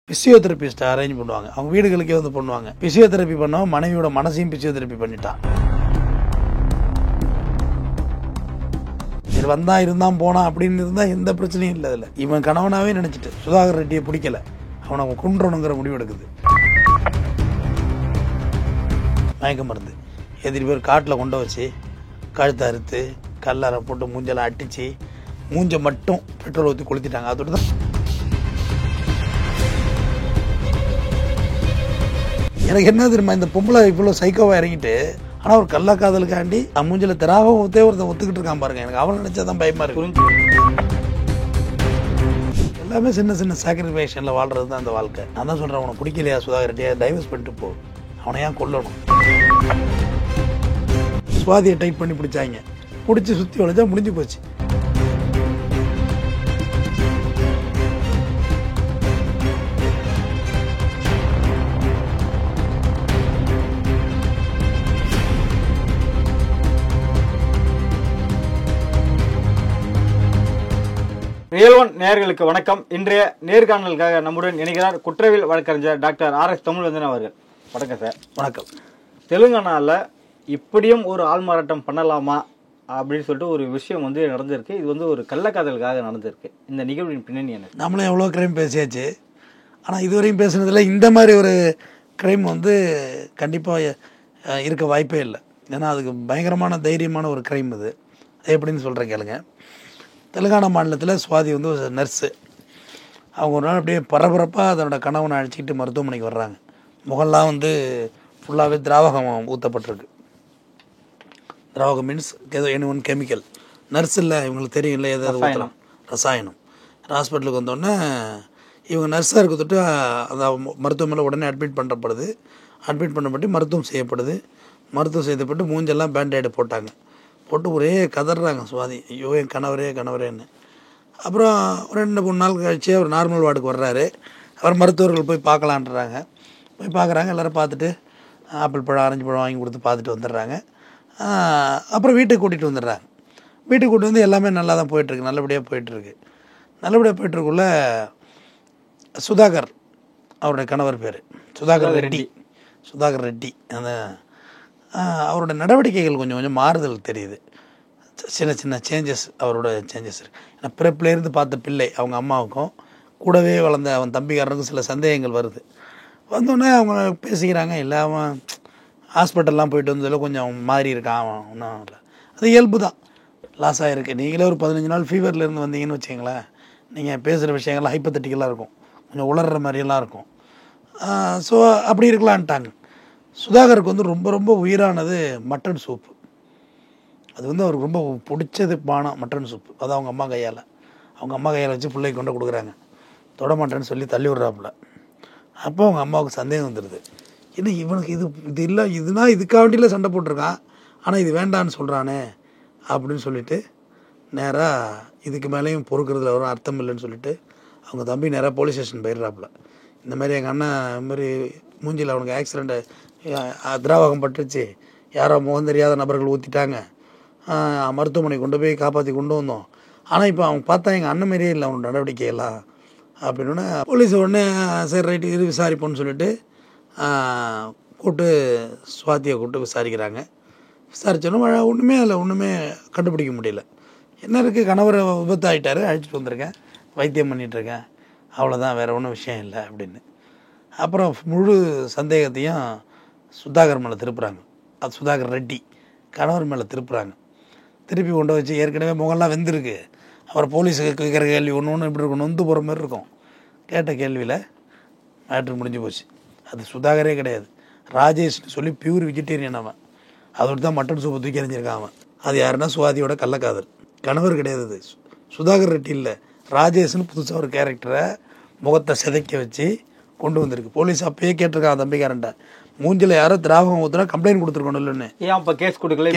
பிசியோதெரபிஸ்ட்டை arrange பண்ணுவாங்க. அவங்க வீடுகளுக்கே வந்து பண்ணுவாங்க. பிசியோதெரப்பி பண்ணவன் மனைவியோட மனசையும் பிசியோதெரப்பி பண்ணிட்டான். சரி வந்தான் இருந்தான் போனான் அப்படின்னு இருந்தால் எந்த பிரச்சனையும் இல்லை. அதில் இவன் கணவனாகவே நினச்சிட்டு சுதாகர் ரெட்டியை பிடிக்கல, அவனை அவன் கொன்றணுங்கிற முடிவு எடுக்குது. மயக்க மருந்து எதிரி பேர் காட்டில் கொண்டு வச்சு கழுத்தை அறுத்து கல்லறை போட்டு மூஞ்செல்லாம் அடித்து மூஞ்சை மட்டும் பெட்ரோல் ஊற்றி கொளுத்திட்டாங்க. அதோடு தான் எனக்கு என்ன தெரியுமா, இந்த பொம்பளை இவ்வளோ சைக்கோவாக இறங்கிட்டு ஆனால் ஒரு கள்ளா காதலுக்காண்டி மூஞ்சில் திராகம் ஊற்றே ஒருத்தன் ஒத்துக்கிட்டு இருக்கான் பாருங்க. எனக்கு அவனை நினச்சா தான் பயமாக இருக்கு. எல்லாமே சின்ன சின்ன சாக்ரிஃபைஷனில் வாழ்கிறது தான் அந்த வாழ்க்கை. நான் தான் சொல்கிறேன், அவனை பிடிக்கலையா சுதாகர் ரெட்டியா, டைவர்ஸ் பண்ணிட்டு போ, அவனை ஏன் கொல்லணும். சுவாதியை டைட் பண்ணி பிடிச்சாங்க, பிடிச்சி சுற்றி வளைச்சா முடிஞ்சு போச்சு. ரியல் ஒன் நேயர்களுக்கு வணக்கம். இன்றைய நேர்காணலுக்காக நம்முடன் இணைகிறார் குற்றவியல் வழக்கறிஞர் டாக்டர் RS தமிழ்வந்தன் அவர்கள். வணக்கம் சார். வணக்கம். தெலுங்கானாவில் இப்படியும் ஒரு ஆள்மாறாட்டம் பண்ணலாமா அப்படின்னு சொல்லிட்டு ஒரு விஷயம் வந்து நடந்திருக்கு. இது வந்து ஒரு கள்ளக்காதலுக்காக நடந்திருக்கு. இந்த நிகழ்வின் பின்னணி என்ன? நம்மளும் எவ்வளோ கிரைம் பேசியாச்சு, ஆனால் இதுவரையும் பேசுனதில் இந்த மாதிரி ஒரு கிரைம் வந்து கண்டிப்பாக இருக்க வாய்ப்பே இல்லை. ஏன்னா அதுக்கு பயங்கரமான தைரியமான ஒரு கிரைம் இது. எப்படின்னு சொல்கிறேன் கேளுங்க. தெலுங்கானா மாநிலத்தில் சுவாதி வந்து ஒரு நர்ஸு. அவங்க ஒரு நாள் அப்படியே பரபரப்பாக அதனோட கணவனை அழைச்சிக்கிட்டு மருத்துவமனைக்கு வர்றாங்க. முகல்லாம் வந்து ஃபுல்லாகவே திராவகம் ஊற்றப்பட்டிருக்கு. திராவகம் மீன்ஸ் ஏதோ ஒன் கெமிக்கல். நர்ஸ் இல்லை, இவங்களுக்கு தெரியும் இல்லை, ஏதாவது ஊற்றலாம், ரசாயனம். ஹாஸ்பிட்டலுக்கு வந்தோடனே இவங்க நர்ஸாக இருக்க தொட்டு அந்த மருத்துவமனையில் உடனே அட்மிட் பண்ணப்படுது. அட்மிட் பண்ணப்பட்டு மருத்துவம் செய்யப்படுது. மருத்துவம் செய்யப்பட்டு மூஞ்செல்லாம் பேண்டேடு போட்டாங்க. போட்டு ஒரே கதறாங்க சுவாதி, ஐயோ என் கணவரே கணவரேன்னு. அப்புறம் 2-3 நாள் கழிச்சு அவர் நார்மல் வார்டுக்கு வர்றாரு. அவர் மருத்துவர்கள் போய் பார்க்கலான்றாங்க. போய் பார்க்குறாங்க. எல்லோரும் பார்த்துட்டு ஆப்பிள் பழம் ஆரஞ்சு பழம் வாங்கி கொடுத்து பார்த்துட்டு வந்துடுறாங்க. அப்புறம் வீட்டுக்கு கூட்டிகிட்டு வந்துடுறாங்க. வீட்டுக்கு கூட்டிட்டு வந்து எல்லாமே நல்லா தான் போயிட்டுருக்கு, நல்லபடியாக போயிட்டுருக்கு. நல்லபடியாக போயிட்டுருக்குள்ள சுதாகர், அவருடைய கணவர் பேர் சுதாகர் ரெட்டி. அந்த அவரோட நடவடிக்கைகள் கொஞ்சம் கொஞ்சம் மாறுதல் தெரியுது. சின்ன சின்ன சேஞ்சஸ், அவரோட சேஞ்சஸ் இருக்குது. ஏன்னா பிறப்பிலேருந்து பார்த்த பிள்ளை அவங்க அம்மாவுக்கும் கூடவே வளர்ந்த அவன் தம்பிக்காரனுக்கும் சில சந்தேகங்கள் வருது. வந்தோடனே அவங்க பேசிக்கிறாங்க. இல்லை அவன் ஹாஸ்பிட்டல்லாம் போயிட்டு வந்ததில் கொஞ்சம் மாறி இருக்கான், அவன் ஒன்றும் இல்லை, அது இயல்பு தான், லாஸ் ஆகிருக்கு. நீங்களே ஒரு 15 நாள் ஃபீவர்லேருந்து வந்தீங்கன்னு வச்சிங்களேன், நீங்கள் பேசுகிற விஷயங்கள்லாம் ஹைப்பத்தட்டிக்கலாக இருக்கும், கொஞ்சம் உளர்ற மாதிரியெல்லாம் இருக்கும். ஸோ அப்படி இருக்கலான்ட்டாங்க. சுதாகருக்கு வந்து ரொம்ப ரொம்ப உயிரானது மட்டன் சூப்பு. அது வந்து அவருக்கு ரொம்ப பிடிச்சது பானம் மட்டன் சூப்பு. அது அவங்க அம்மா கையால் வச்சு பிள்ளைக்கு கொண்டு கொடுக்குறாங்க. தொடமாட்டேன்னு சொல்லி தள்ளி விட்றாப்புல. அப்போ அவங்க அம்மாவுக்கு சந்தேகம் வந்துடுது. ஏன்னா இவனுக்கு இது இல்லை, இதுக்காண்டியில் சண்டை போட்டிருக்கான், ஆனால் இது வேண்டான்னு சொல்கிறானே அப்படின்னு சொல்லிட்டு நேராக இதுக்கு மேலேயும் பொறுக்கிறதுல ஒரு அர்த்தம் இல்லைன்னு சொல்லிட்டு அவங்க தம்பி நேராக போலீஸ் ஸ்டேஷன் போயிடுறாப்புல. இந்த மாதிரி எங்கள் அண்ணன் இந்த மாதிரி மூஞ்சியில் அவனுக்கு ஆக்சிடெண்ட்டு, திராவகம் பட்டுருச்சு, யாரோ முகம் தெரியாத நபர்கள் ஊற்றிட்டாங்க, மருத்துவமனை கொண்டு போய் காப்பாற்றி கொண்டு வந்தோம், ஆனால் இப்போ அவங்க பார்த்தா எங்கள் அண்ணன் மாதிரியே இல்லை அவனோட நடவடிக்கையெல்லாம் அப்படின்னு போலீஸ் உடனே சரி ரைட்டு இது விசாரிப்போன்னு சொல்லிட்டு சுவாதியை கூப்பிட்டு விசாரிக்கிறாங்க. விசாரித்தோன்னா ஒன்றுமே கண்டுபிடிக்க முடியல. என்ன இருக்குது, கணவர் விபத்து ஆகிட்டாரு, அழைச்சிட்டு வந்திருக்கேன், வைத்தியம் பண்ணிகிட்ருக்கேன், அவ்வளோதான், வேறு ஒன்றும் விஷயம் இல்லை அப்படின்னு. அப்புறம் முழு சந்தேகத்தையும் சுதாகர் மேலே திருப்புறாங்க. அது சுதாகர் ரெட்டி கணவர் மேலே திருப்புறாங்க. திருப்பி கொண்டு வச்சு ஏற்கனவே முகம்லாம் வெந்திருக்கு. அப்புறம் போலீஸுக்கு கேட்குற கேள்வி ஒன்று இப்படி இருக்கும், நொந்து போகிற மாதிரி இருக்கும். கேட்ட கேள்வியில் மேட்ரு முடிஞ்சு போச்சு. அது சுதாகரே கிடையாது, ராஜேஷ்னு சொல்லி பியூர் வெஜிடேரியன் அவன். அதோடு தான் மட்டன் சூப்பை தூக்கி எறிஞ்சிருக்கான் அவன். அது யாருன்னா சுவாதியோட கள்ளக்காதல். கணவர் கிடையாது அது, சுதாகர் ரெட்டி இல்லை, ராஜேஷ்னு புதுசாக ஒரு கேரக்டரை முகத்தை சிதைக்க வச்சு கொண்டு வந்திருக்கு. போலீஸ் அப்பயே கேட்டிருக்கான் தம்பிக்காரன்ட்ட, மூஞ்சில் யாரோ திராவகம் ஊற்றுனா கம்ப்ளைண்ட் கொடுத்துருக்கணும் இல்லைன்னு. ஏன் அப்போ கேஸ் கொடுக்கல?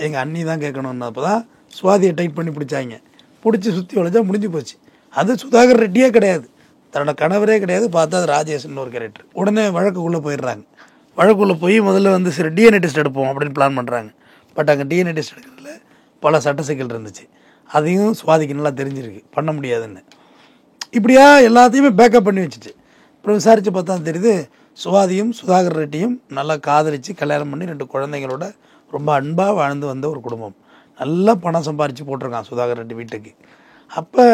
எங்கள் அண்ணி தான் கேட்கணும்னு. அப்போ தான் சுவாதியை டைட் பண்ணி பிடிச்சாங்க. பிடிச்சி சுற்றி வளைச்சா முடிஞ்சு போச்சு. அது சுதாகர் ரெட்டியே கிடையாது, தன்னோட கணவரே கிடையாது. பார்த்தா அது ராஜேஷ்னு ஒரு கேரக்டர். உடனே வழக்குள்ளே போயிடுறாங்க. வழக்குள்ளே போய் முதல்ல வந்து சரி டிஎன்ஏ டெஸ்ட் எடுப்போம் அப்படின்னு பிளான் பண்ணுறாங்க. பட் அங்கே டிஎன்ஏ டெஸ்ட் எடுக்கிறதுல பல சட்ட சிக்கல் இருந்துச்சு. அதையும் சுவாதிக்கு நல்லா தெரிஞ்சிருக்கு, பண்ண முடியாதுன்னு. இப்படியா எல்லாத்தையுமே பேக்கப் பண்ணி வச்சுட்டு அப்புறம் விசாரித்து பார்த்தா தெரியுது சுவாதியும் சுதாகர் ரெட்டியும் நல்லா காதலித்து கல்யாணம் பண்ணி 2 குழந்தைங்களோட ரொம்ப அன்பாக வாழ்ந்து வந்த ஒரு குடும்பம். நல்லா பணம் சம்பாரித்து போட்டிருக்கான் சுதாகர் ரெட்டி வீட்டுக்கு. அப்போ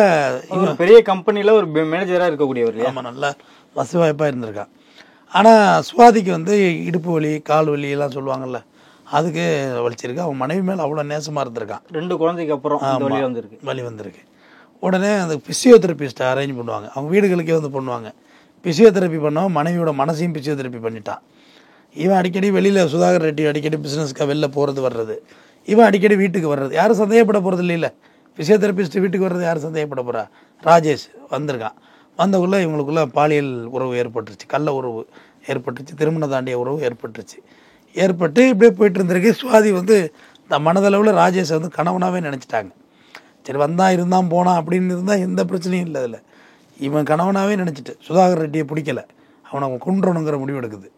ஒரு பெரிய கம்பெனியில் ஒரு மேனேஜராக இருக்கக்கூடியவர். ஆமாம், நல்லா வசதி வாய்ப்பாக இருந்திருக்கான். ஆனால் சுவாதிக்கு வந்து இடுப்பு வலி கால் வலி எல்லாம் சொல்லுவாங்கள்ல, அதுக்கு வலிச்சிருக்கு. அவன் மனைவி மேலே அவ்வளோ நேசமாக இருந்திருக்கான். 2 குழந்தைக்கு அப்புறம் வலி வந்திருக்கு. உடனே அந்த பிசியோதெரபிஸ்ட்டை அரேஞ்ச் பண்ணுவாங்க, அவங்க வீடுகளுக்கே வந்து பண்ணுவாங்க. பிசியோதெரப்பி பண்ணவன் மனைவியோட மனசையும் பிசியோதெரப்பி பண்ணிட்டான். இவன் அடிக்கடி வெளியில் சுதாகர் ரெட்டி அடிக்கடி பிஸ்னஸ்க்காக வெளில போகிறது வர்றது, இவன் அடிக்கடி வீட்டுக்கு வர்றது. யாரும் சந்தேகப்பட போகிறது இல்லை. பிசியோதெரபிஸ்ட் வீட்டுக்கு வர்றது யாரும் சந்தேகப்பட போகிறா? ராஜேஷ் வந்திருக்கான். வந்தக்குள்ளே இவங்களுக்குள்ள பாலியல் உறவு ஏற்பட்டுருச்சு, கள்ள உறவு ஏற்பட்டுருச்சு, திருமண தாண்டிய உறவு ஏற்பட்டுருச்சு. ஏற்பட்டு இப்படியே போயிட்டு இருந்திருக்கு. சுவாதி வந்து இந்த மனதளவில் ராஜேஷை வந்து கணவனாகவே நினச்சிட்டாங்க. சரி வந்தான் இருந்தான் போனான் அப்படின்னு இருந்தால் எந்த பிரச்சனையும் இல்லை. அதில் இவன் கணவனாகவே நினச்சிட்டு சுதாகர் ரெட்டியை பிடிக்கல, அவனை கொன்றணுங்கிற முடிவு எடுக்குது.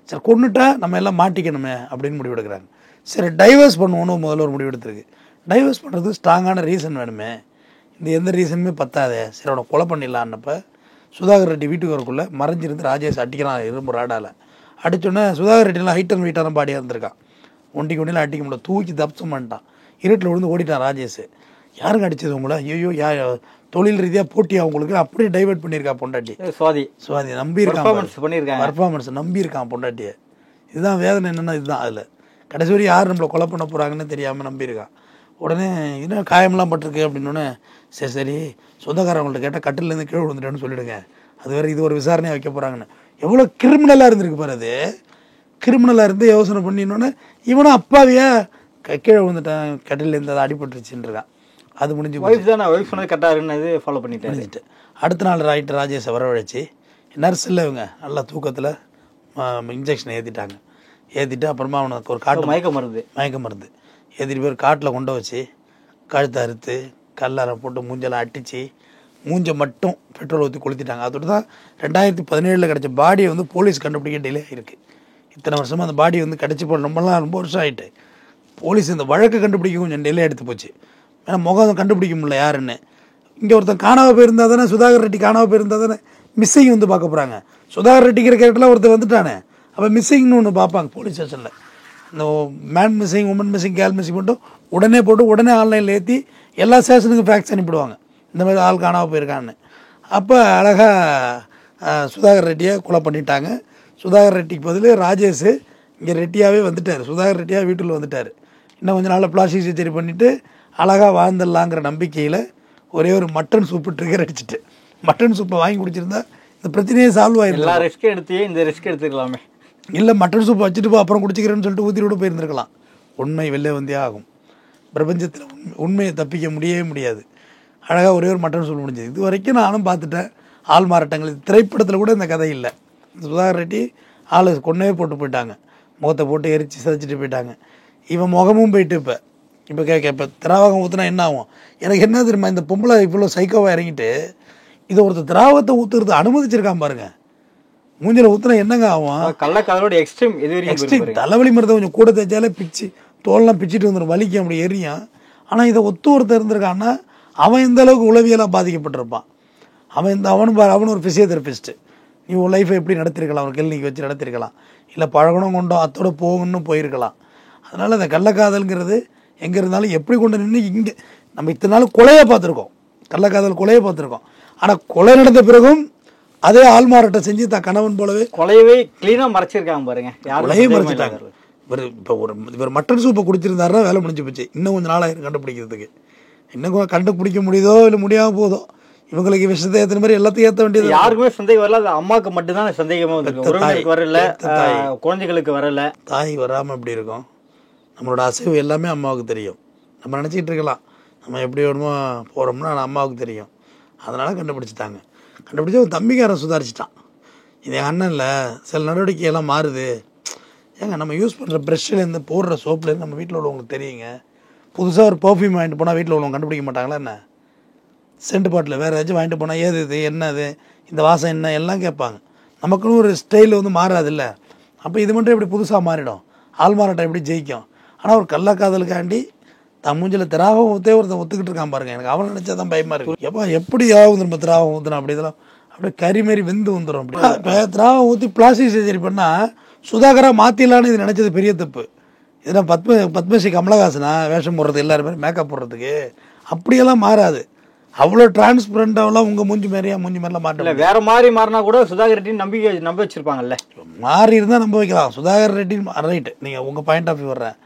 சரி கொண்டுட்டா நம்ம எல்லாம் மாட்டிக்கணுமே அப்படின்னு முடிவு எடுக்கிறாங்க. சரி டைவர்ஸ் பண்ணுவோன்னு முதல்ல ஒரு முடிவு எடுத்துருக்கு. டைவர்ஸ் பண்ணுறது ஸ்ட்ராங்கான ரீசன் வேணுமே, இந்த எந்த ரீசனுமே பத்தாதே. சரி அவனை கொலை பண்ணிடலான்னப்ப சுதாகர் ரெட்டி வீட்டுக்கு வரக்குள்ளே மறைஞ்சிருந்து ராஜேஷ் அடிக்கிறான் இரும்பு ராடால். அடித்தோடனே சுதாகர் ரெட்டிலாம் ஹைட் அண்ட் வெயிட்டான பாடியாக இருந்திருக்கான். ஒண்டிக்கு ஒண்டிலாம் அடிக்க முடியல, தூக்கி தப்சம் பண்ணிட்டான். இருட்டில் விழுந்து ஓடிட்டான் ராஜேஷ். யாருங்க அடித்தது உங்களை? ஐயோ தொழில் ரீதியாக போட்டி அவங்களுக்கு அப்படியே டைவெர்ட் பண்ணியிருக்கா பொண்டாட்டி. சுவாதி நம்பியிருக்கான், பர்ஃபார்மன்ஸ் நம்பியிருக்கான் பொண்டாட்டியை. இதுதான் வேதனை. என்னென்னா இதுதான் அதில் கடைசி வரையும் யார் நம்மளை கொலை பண்ண போகிறாங்கன்னு தெரியாமல் நம்பியிருக்கான். உடனே இன்னும் காயமெல்லாம் பட்டிருக்கு அப்படின்னோடனே சரி சொந்தக்காரவங்கள்ட்ட கேட்டால் கட்டிலேருந்து கீழே விழுந்துட்டேன்னு சொல்லிவிடுங்க, அது வேறு இது ஒரு விசாரணையை வைக்க போகிறாங்கன்னு. எவ்வளோ கிரிமினலாக இருந்திருக்கு பாரு. அது கிரிமினலாக இருந்து யோசனை பண்ணினோன்னே இவனும் அப்பாவியா கீழே விழுந்துட்டான், கட்டிலேருந்து அதை அடிபட்டுருச்சுன்றான். அது முடிஞ்சு ஃபாலோ பண்ணிட்டு அடுத்த நாள் ராஜேஷை வரவழைச்சி நர்ஸ் இல்லை இவங்க நல்லா தூக்கத்தில் இன்ஜெக்ஷனை ஏற்றிட்டு அப்புறமா அவனுக்கு ஒரு காட்டு மயக்க மருந்து ஏற்றிட்டு போய் காட்டில் கொண்டு வச்சு கழுத்தை அறுத்து கல்லாரை போட்டு மூஞ்செல்லாம் அடித்து மூஞ்சை மட்டும் பெட்ரோல் ஊற்றி கொளுத்திட்டாங்க. அதோடு தான் 2017 கிடச்ச பாடியை வந்து போலீஸ் கண்டுபிடிக்க டிலே இருக்குது. இத்தனை வருஷமாக அந்த பாடி வந்து கிடச்சி போட ரொம்ப வருஷம் ஆகிட்டு போலீஸ் இந்த வழக்கை கண்டுபிடிக்க கொஞ்சம் டிலே எடுத்து போச்சு. ஏன்னா முகம் கண்டுபிடிக்க முடியல யாருன்னு. இங்கே ஒருத்தன் காணாமல் போயிருந்தா தானே, சுதாகர் ரெட்டி காணாமல் போயிருந்தா தானே மிஸ்ஸிங் வந்து பார்க்க போகிறாங்க. சுதாகர் ரெட்டிக்கிற கேரக்டரில் ஒருத்தர் வந்துட்டானே, அப்போ மிஸ்ஸிங்னு ஒன்று பார்ப்பாங்க போலீஸ் ஸ்டேஷனில். இந்த man missing, woman missing, girl missing மட்டும் உடனே போட்டு உடனே ஆன்லைனில் ஏற்றி எல்லா ஸ்டேஷனுக்கும் ஃபேக்ஸ் அனுப்பிடுவாங்க, இந்த மாதிரி ஆள் காணாமல் போயிருக்கான்னு. அப்போ அழகாக சுதாகர் ரெட்டியை கொலை பண்ணிட்டாங்க. சுதாகர் ரெட்டிக்கு பதில் ராஜேஷ் இங்கே ரெட்டியாகவே வந்துட்டார், சுதாகர் ரெட்டியாக வீட்டில் வந்துட்டார். இன்னும் கொஞ்சம் நாளில் பிளாஸ்டிக் சர்ஜரி பண்ணிவிட்டு அழகாக வாழ்ந்துடலாங்கிற நம்பிக்கையில் ஒரே ஒரு மட்டன் சூப்பு ட்ரிகர் அடிச்சுட்டு மட்டன் சூப்பை வாங்கி குடிச்சிருந்தா இந்த பிரச்சனையே சால்வ் ஆகிடும். எல்லா ரிஸ்க் எடுத்து இந்த ரிஸ்க் எடுத்துக்கலாமே. இல்லை மட்டன் சூப்பை வச்சுட்டு போ அப்புறம் குடிச்சிக்கிறேன்னு சொல்லிட்டு ஊற்றி விட போயிருந்துருக்கலாம். உண்மை வெளில வந்தே ஆகும். பிரபஞ்சத்தில் உண்மையை தப்பிக்க முடியவே முடியாது. அழகாக ஒரே ஒரு மட்டன் சூப் முடிஞ்சது. இது வரைக்கும் நானும் பார்த்துட்டேன் ஆள் மாறாட்டங்கள். திரைப்படத்தில் கூட இந்த கதை இல்லை. சுதாகர் ரெட்டி ஆள் கொன்னே போட்டு போயிட்டாங்க, முகத்தை போட்டு எரிச்சு சிதைச்சிட்டு போயிட்டாங்க. இவன் முகமும் போயிட்டு இப்போ திராவகம் ஊற்றுனா என்ன ஆகும்? எனக்கு என்ன தெரியுமா, இந்த பொம்பளை இவ்வளோ சைக்கோவாக இறங்கிட்டு இதை ஒருத்தர் திராவகத்தை ஊற்றுறது அனுமதிச்சிருக்கான் பாருங்க. மூஞ்சில் ஊற்றுனா என்னங்க ஆகும்? கள்ளக்காதலோட எக்ஸ்ட்ரீம் தலைவலி மருந்தை கொஞ்சம் கூட தேய்ச்சாலே பிச்சு தோல்லாம் பிச்சுட்டு வந்துடும், வலிக்க அப்படி எரியும். ஆனால் இதை ஒருத்தர் இருந்திருக்கான்னா அவன் இந்த அளவுக்கு உளவியலாக பாதிக்கப்பட்டிருப்பான். அவனும் ஒரு பிசியோதெரபிஸ்ட்டு. நீ உன் லைஃப்பை எப்படி நடத்திருக்கலாம், ஒரு கிளினிக் வச்சு நடத்திருக்கலாம், இல்லை பழகணும் கொண்டோம் அத்தோட போகணும்னு போயிருக்கலாம். அதனால் இந்த கள்ளக்காதல்ங்கிறது எங்கே இருந்தாலும் எப்படி கொண்டு நின்று இங்கே நம்ம இத்தனை நாள் கொலையை பார்த்துருக்கோம், கள்ளக்காதல் கொலையை பார்த்துருக்கோம். ஆனால் கொலை நடந்த பிறகும் அதே ஆள்மாறாட்டம் செஞ்சு தான் கணவன் போலவே கொலையவே கிளீனாக மறைச்சிருக்காங்க பாருங்க. கொலையே மறைச்சிட்டாங்க. இவர் மட்டன் சூப்பை குடிச்சிருந்தாருன்னா வேலை முடிஞ்சு போச்சு. இன்னும் கொஞ்சம் நாளாயிரம் கண்டுபிடிக்கிறதுக்கு. இன்னும் கண்டுபிடிக்க முடியுதோ இல்லை முடியாமல் போதோ, இவங்களுக்கு விஷயத்தை ஏற்ற மாதிரி எல்லாத்தையும் ஏற்ற வேண்டியது. யாருக்குமே சந்தேகம் வரல, அது அம்மாவுக்கு மட்டும்தான் சந்தேகமாக வந்து வரல, குழந்தைகளுக்கு வரல. தாய் வராமல் எப்படி இருக்கும்? நம்மளோட அசைவு எல்லாமே அம்மாவுக்கு தெரியும். நம்ம நினச்சிக்கிட்டு இருக்கலாம் நம்ம எப்படி வேணுமோ போகிறோம்னா அம்மாவுக்கு தெரியும். அதனால் கண்டுபிடிச்சிட்டாங்க. கண்டுபிடிச்சி அவன் தம்பிக்காரன் சுதாரிச்சிட்டான். இது என் அண்ணனில் சில நடவடிக்கையெல்லாம் மாறுது. ஏங்க நம்ம யூஸ் பண்ணுற ப்ரெஷ்ஷுலேருந்து போடுற சோப்புலேருந்து நம்ம வீட்டில் உள்ளவங்களுக்கு தெரியுங்க. புதுசாக ஒரு பர்ஃப்யூம் வாங்கிட்டு போனால் வீட்டில் உள்ளவங்க கண்டுபிடிக்க மாட்டாங்களா என்ன? சென்ட் பாட்டில் வேறு ஏதாச்சும் வாங்கிட்டு போனால் ஏது இது என்னது, இந்த வாசம் என்ன எல்லாம் கேட்பாங்க. நமக்குன்னு ஒரு ஸ்டைல் வந்து மாறாது இல்லை. அப்போ இது மட்டும் எப்படி புதுசாக மாறிடும்? ஆள்மாறாட்டம் எப்படி ஜெயிக்கும்? ஆனால் ஒரு கள்ளக்காதலுக்காண்டி தன் மூஞ்சில் திராவகம் ஒருத்தன் ஒத்துக்கிட்டு இருக்கான் பாருங்க. எனக்கு அவன் நினச்சா தான் பயமாக இருக்கு. எப்போ எப்படி ஆகும் நம்ம திராவகம் ஊற்றுனா அப்படி இதெல்லாம் அப்படியே கறி மாரி வெந்து வந்துடும். அப்படி திராவம் ஊற்றி பிளாஸ்டிக் சர்ஜரி பண்ணால் சுதாகரா மாற்றிடலான்னு இது நினச்சது பெரிய தப்பு. இதெல்லாம் பத்மஸ்ரீ கமலஹாசனா வேஷம் போடுறது எல்லாருமே மேக்கப் போடுறதுக்கு அப்படியெல்லாம் மாறாது. அவ்வளோ டிரான்ஸ்பரண்டாவெல்லாம் உங்கள் மூஞ்சி மாதிரிலாம் மாட்டல. வேற மாதிரி மாறினா கூட சுதாகர் ரெட்டி நம்ப வச்சிருப்பாங்கல்ல. மாறி இருந்தால் நம்ப வைக்கலாம். சுதாகர் ரெட்டி ரைட்டு, நீங்கள் உங்கள் பாயிண்ட் ஆஃப் வியூ வர்றேன்.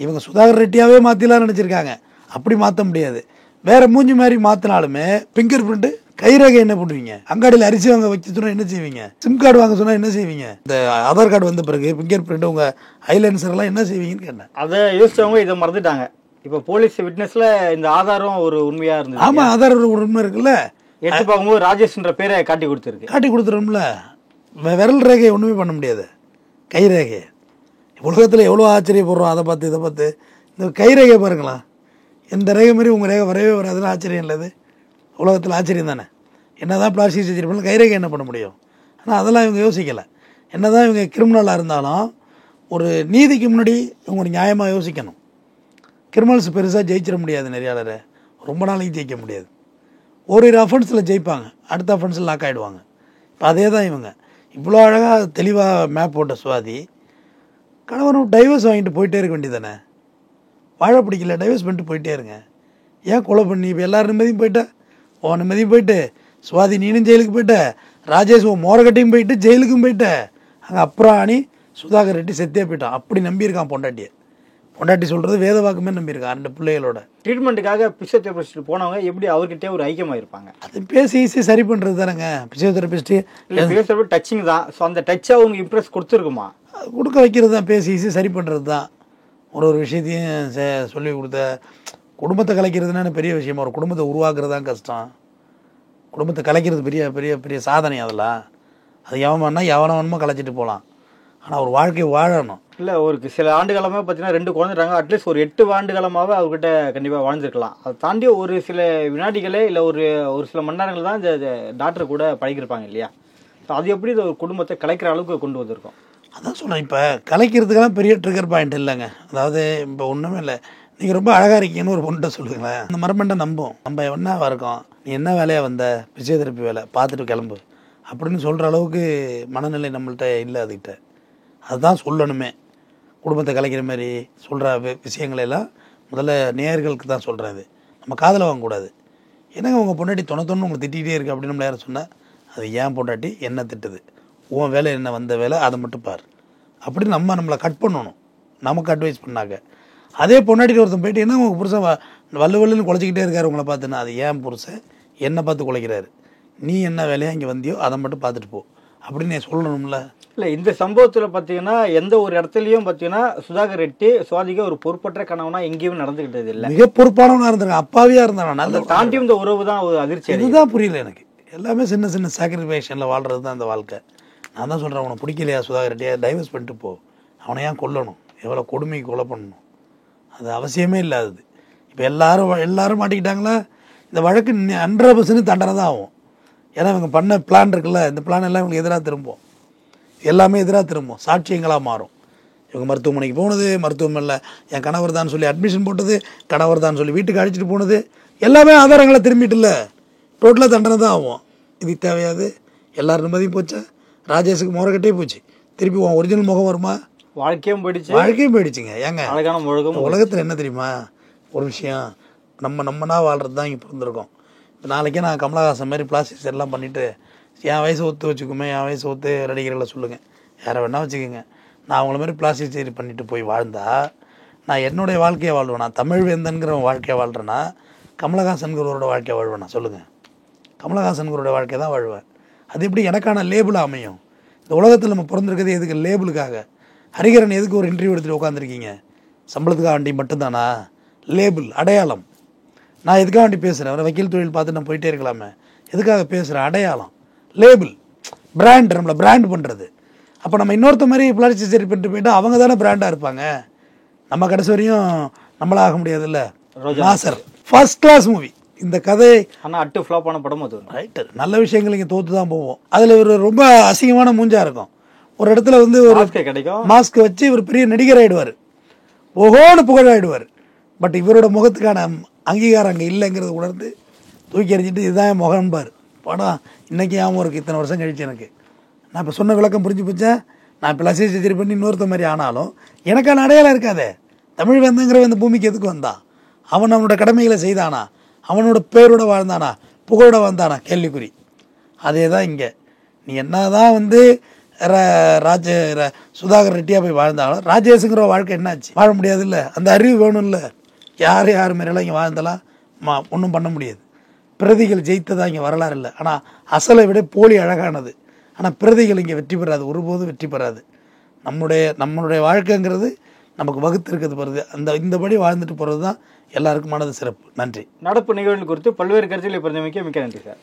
இவங்க சுதாகர் ரெட்டியாகவே மாற்றிடலாம்னு நினச்சிருக்காங்க. அப்படி மாற்ற முடியாது. வேறு மூஞ்சி மாதிரி மாற்றினாலுமே ஃபிங்கர் பிரிண்ட்டு கைரேகை என்ன பண்ணுவீங்க? அங்காடியில் அரிசி வாங்க வச்சு சொன்னால் என்ன செய்வீங்க? சிம் கார்டு வாங்க சொன்னால் என்ன செய்வீங்க? இந்த ஆதார் கார்டு வந்த பிறகு ஃபிங்கர் பிரிண்ட் உங்கள் ஐலன்சர்லாம் என்ன செய்வீங்கன்னு கேட்டேன். அதை யோசிச்சவங்க இதை மறந்துட்டாங்க. இப்போ போலீஸ் விட்னஸ்ல இந்த ஆதாரம் ஒரு உண்மையா இருந்தது. ஆமாம், ஆதாரம் ஒரு உண்மை இருக்குல்ல. எடுத்து பார்க்கும்போது ராஜேஷ்ன்ற பேரை காட்டி கொடுத்துரும்ல. விரல் ரேகையை ஒன்றுமே பண்ண முடியாது. கைரேகை உலகத்தில் எவ்வளோ ஆச்சரியப்படுறோம். அதை பார்த்து இதை பார்த்து இந்த கைரேகை பாருங்களா, இந்த ரேகை மாதிரி உங்கள் ரேகை வரவே வராதுன்னு ஆச்சரியம் இல்லை. அது உலகத்தில் ஆச்சரியம் தானே. என்ன தான் பிளாஸ்டிக் சர்ஜரி பண்ணலாம், கைரேகை என்ன பண்ண முடியும்? ஆனால் அதெல்லாம் இவங்க யோசிக்கலை. என்ன தான் இவங்க கிரிமினலாக இருந்தாலும் ஒரு நீதிக்கு முன்னாடி இவங்க ஒரு நியாயமாக யோசிக்கணும். கிரிமினல்ஸ் பெருசாக ஜெயிச்சிட முடியாது. நிறையாளரை ரொம்ப நாளைக்கு ஜெயிக்க முடியாது. ஒரு அஃபென்ஸில் ஜெயிப்பாங்க, அடுத்த அஃபென்ஸில் லாக் ஆகிடுவாங்க. இப்போ அதே தான் இவங்க. இவ்வளோ அழகாக தெளிவாக மேப் போட்ட சுவாதி கணவனும் டைவர்ஸ் வாங்கிட்டு போயிட்டே இருக்க வேண்டியதானே. வாழ பிடிக்கல, டைவர்ஸ் பண்ணிட்டு போயிட்டே இருங்க. ஏன் கொலை பண்ணி இப்போ எல்லோரும் நிம்மதியும் போயிட்ட, ஓ நிம்மதியும் போயிட்டு, சுவாதி நீனும் ஜெயிலுக்கு போயிட்ட, ராஜேஷ் ஓ மோரகட்டையும் போயிட்டு ஜெயிலுக்கும் போயிட்ட. அங்கே அப்புறம் அணி சுதாகர் ரெட்டி செத்தே போயிட்டான். அப்படி நம்பியிருக்கான் பொண்டாட்டியை. பொண்டாட்டி சொல்கிறது வேத வாக்குமே நம்பியிருக்கான். 2 பிள்ளைகளோட ட்ரீட்மெண்ட்டுக்காக பிசியோதெரபிஸ்ட் போனவங்க எப்படி அவர்கிட்டே ஒரு ஐக்கியமாக இருப்பாங்க? அது பேசி ஈஸி சரி பண்ணுறது தானேங்க பிசியோதெரபிஸ்ட்டு. இல்லை பிசியோதெரபி டச்சிங் தான். ஸோ அந்த டச்சை அவங்க இம்ப்ரெஸ் கொடுத்துருக்குமா? கொடுக்க வைக்கிறது தான், பேசி ஈஸி சரி பண்ணுறது தான். ஒரு விஷயத்தையும் சொல்லி கொடுத்த குடும்பத்தை கலைக்கிறதுனா பெரிய விஷயமா. ஒரு குடும்பத்தை உருவாக்குறது தான் கஷ்டம். குடும்பத்தை கலைக்கிறது பெரிய பெரிய பெரிய சாதனை. அதெல்லாம் அது எவனா எவனவனமோ கலைச்சிட்டு போகலாம். ஆனால் ஒரு வாழ்க்கையை வாழணும். இல்லை ஒரு சில ஆண்டு காலமாக பார்த்தீங்கன்னா 2 குழந்தைறாங்க. அட்லீஸ்ட் ஒரு 8 ஆண்டு காலமாகவே அவர்கிட்ட கண்டிப்பாக வாழ்ந்துருக்கலாம். அதை தாண்டி ஒரு சில வினாடிகளே இல்லை ஒரு சில மணி நேரங்கள் தான் இந்த டாக்டர் கூட பழகிருப்பாங்க இல்லையா? ஸோ அது எப்படி ஒரு குடும்பத்தை கலைக்கிற அளவுக்கு கொண்டு வந்திருக்கோம்? அதான் சொல்கிறேன். இப்போ கலைக்கிறதுக்கெல்லாம் பெரிய ட்ரிகர் பாயிண்ட் இல்லைங்க. அதாவது இப்போ ஒன்றுமே இல்லை. நீங்கள் ரொம்ப அழகாக இருக்கீங்கன்னு ஒரு பொண்ணுகிட்ட சொல்லுங்களேன், அந்த மரமண்டை நம்பும். நம்ம என்னவா இருக்கோம், நீ என்ன வேலையாக வந்த, பிசியோதெரப்பி வேலை பார்த்துட்டு கிளம்பு அப்படின்னு சொல்கிற அளவுக்கு மனநிலை நம்மள்கிட்ட இல்லை. அதுக்கிட்ட அதுதான் சொல்லணுமே. குடும்பத்தை கலைக்கிற மாதிரி சொல்கிற விஷயங்களெல்லாம் முதல்ல நேயர்களுக்கு தான் சொல்கிறது. நம்ம காதில் வாங்கக்கூடாது. என்னங்க உங்கள் பொண்டாட்டி தொண்ணூத்தொன்று உங்களை திட்டிகிட்டே இருக்குது அப்படின்னு நம்மள யாரும் சொன்னால், அது ஏன் பொண்டாட்டி என்ன திட்டுது, உன் வேலை என்ன, வந்த வேலை அதை மட்டும் பார் அப்படின்னு நம்மளை கட் பண்ணணும். நமக்கு அட்வைஸ் பண்ணாங்க. அதே பொண்டாட்டிட்டு ஒருத்தன் போயிட்டு என்ன உங்கள் புருஷன் வல்லுன்னு குலைச்சிக்கிட்டே இருக்காரு உங்களை பார்த்துன்னா, அது ஏன் புருஷன் என்னை பார்த்து குலைக்கிறாரு, நீ என்ன வேலையாக இங்கே வந்தியோ அதை மட்டும் பார்த்துட்டு போ அப்படின்னு சொல்லணும்ல. இல்லை இந்த சம்பவத்தில் பார்த்தீங்கன்னா எந்த ஒரு இடத்துலையும் பார்த்தீங்கன்னா சுதாகர் ரெட்டி சுவாதிக்கு ஒரு பொறுப்பற்ற கணவனா எங்கேயும் நடந்துக்கிட்டது இல்லை. மிக பொறுப்பானவனாக இருந்தாங்க, அப்பாவியாக இருந்தாங்க. நல்ல தாண்டியும் இந்த உறவு தான் ஒரு அதிர்ச்சி. இதுதான் புரியல எனக்கு. எல்லாமே சின்ன சின்ன சாக்ரிஃபைஷனில் வாழ்கிறது தான் இந்த வாழ்க்கை. நான் தான் சொல்கிறேன், அவனை பிடிக்கலையா சுதாகர் ரெட்டியா, டைவர்ஸ் பண்ணிட்டு போ. அவனை ஏன் கொல்லணும், எவ்வளோ கொடுமைக்கு கொலை பண்ணணும், அது அவசியமே இல்லாதது. இப்போ எல்லாரும் மாட்டிக்கிட்டாங்களா, இந்த வழக்கு 100% தண்டனை தான் ஆகும். ஏன்னா இவங்க பண்ண பிளான் இருக்குல்ல, இந்த பிளான் எல்லாம் இவங்களுக்கு எதிராக திரும்பும். எல்லாமே எதிராக திரும்பும், சாட்சியங்களாக மாறும். இவங்க மருத்துவமனைக்கு போனது, மருத்துவமனையில் என் கணவர் தான் சொல்லி அட்மிஷன் போட்டது, கணவர் தான் சொல்லி வீட்டுக்கு அழைச்சிட்டு போனது, எல்லாமே ஆதாரங்களை திரும்பிட்டு இல்லை, டோட்டலாக தண்டனை தான் ஆகும். இது தேவையாது. எல்லாரும் நிம்மதியும் போச்சா, ராஜேஷுக்கு முறைகட்டே போச்சு, திருப்பி உன் ஒரிஜினல் முகம் வருமா? வாழ்க்கையும் போயிடுச்சுங்க. ஏங்க உலகத்தில் என்ன தெரியுமா ஒரு விஷயம், நம்மனா வாழ்கிறது தான் இங்கே பிறந்திருக்கோம். இப்போ நாளைக்கே நான் கமலஹாசன் மாதிரி பிளாஸ்டிக் எல்லாம் பண்ணிவிட்டு என் வயசு ஒத்து வச்சுக்குமே, என் வயசு ஒத்து நடிகர்களை சொல்லுங்கள், யாரை வேணால் வச்சுக்கோங்க, நான் அவங்கள மாதிரி பிளாஸ்டிக் சர்ஜரி பண்ணிவிட்டு போய் வாழ்ந்தா நான் என்னுடைய வாழ்க்கையை வாழ்வேன். நான் தமிழ் வேந்தன்கிற வாழ்க்கையை வாழ்கிறேன்னா கமலஹாசன்கிறவரோட வாழ்க்கையை வாழ்வேன். நான் சொல்லுங்கள், கமலஹாசன்கிறோட வாழ்க்கையை தான் வாழ்வேன். அது எப்படி எனக்கான லேபிளாக அமையும்? இந்த உலகத்தில் நம்ம பிறந்திருக்கிறது எதுக்கு? லேபிளுக்காக. ஹரிகரன் எதுக்கு ஒரு இன்டர்வியூ எடுத்துகிட்டு உட்காந்துருக்கீங்க? சம்பளத்துக்காக வண்டி மட்டும்தானா? லேபிள், அடையாளம். நான் எதுக்காக வண்டி பேசுகிறேன்? அவரை வக்கீல் தொழில் பார்த்து நான் போயிட்டே இருக்கலாமே, எதுக்காக பேசுகிறேன்? அடையாளம், லேபிள், பிராண்ட், நம்மளை பிராண்ட் பண்ணுறது. அப்போ நம்ம இன்னொருத்த மாதிரி பிளாஸ்டிக் சர்ஜரி பண்ணிட்டு போயிட்டால் அவங்க தானே பிராண்டாக இருப்பாங்க. நம்ம கடைசி வரையும் நம்மளாக முடியாது. இல்லை நாசர் ஃபர்ஸ்ட் கிளாஸ் மூவி இந்த கதை. ஆனால் அட்டு ஃப்ளாப் ஆன படம் அது. ரைட்டு, நல்ல விஷயங்கள் இங்கே தோற்று தான் போவோம். அதில் ஒரு ரொம்ப அசிங்கமான மூஞ்சாக இருக்கும். ஒரு இடத்துல வந்து ஒரு கிடைக்கும் மாஸ்க் வச்சு இவர் பெரிய நடிகர் ஆகிடுவார், ஓஹோன்னு புகழாயிடுவார். பட் இவரோட முகத்துக்கான அங்கீகாரம் அங்கே இல்லைங்கிறத உணர்ந்து தூக்கி எறிஞ்சிட்டு இதுதான் முகம்பார். படம் இன்றைக்கி ஞாபகம் இருக்குது, இத்தனை வருஷம் கழிச்சு எனக்கு. நான் இப்போ சொன்ன விளக்கம் புரிஞ்சு போச்சேன். நான் இப்போ லட்சிய சரி பண்ணி இன்னொருத்த மாதிரி ஆனாலும் எனக்கான அடையாளம் இருக்காதே. தமிழ் வேந்தங்கிறவன் இந்த பூமிக்கு எதுக்கு வந்தான்? அவன் அவனோட கடமைகளை செய்தானா? அவனோட பேரோட வாழ்ந்தானா? புகழோட வாழ்ந்தானா? கேள்விக்குறி. அதே தான் இங்கே. நீ என்ன தான் வந்து சுதாகர் ரெட்டியாக போய் வாழ்ந்தாலும் ராஜேஷுங்கிற வாழ்க்கை என்னாச்சு? வாழ முடியாது இல்லை? அந்த அறிவு வேணும் இல்லை? யார் மாரியெல்லாம் இங்கே வாழ்ந்தலாம் ஒன்றும் பண்ண முடியாது. பிரதிகள் ஜெயித்ததா இங்கே வரலாறு இல்லை. ஆனால் அசலை விட போலி அழகானது. ஆனால் பிரதிகள் இங்கே வெற்றி பெறாது, ஒருபோதும் வெற்றி பெறாது. நம்மளுடைய வாழ்க்கைங்கிறது நமக்கு வகுத்து இருக்கிறது போகிறது. இந்தபடி வாழ்ந்துட்டு போகிறது தான் எல்லாருக்குமானது சிறப்பு. நன்றி. நடப்பு நிகழ்வுகள் குறித்து பல்வேறு கருத்துக்களை பிறந்தமைக்கு மிக்க நன்றி சார்.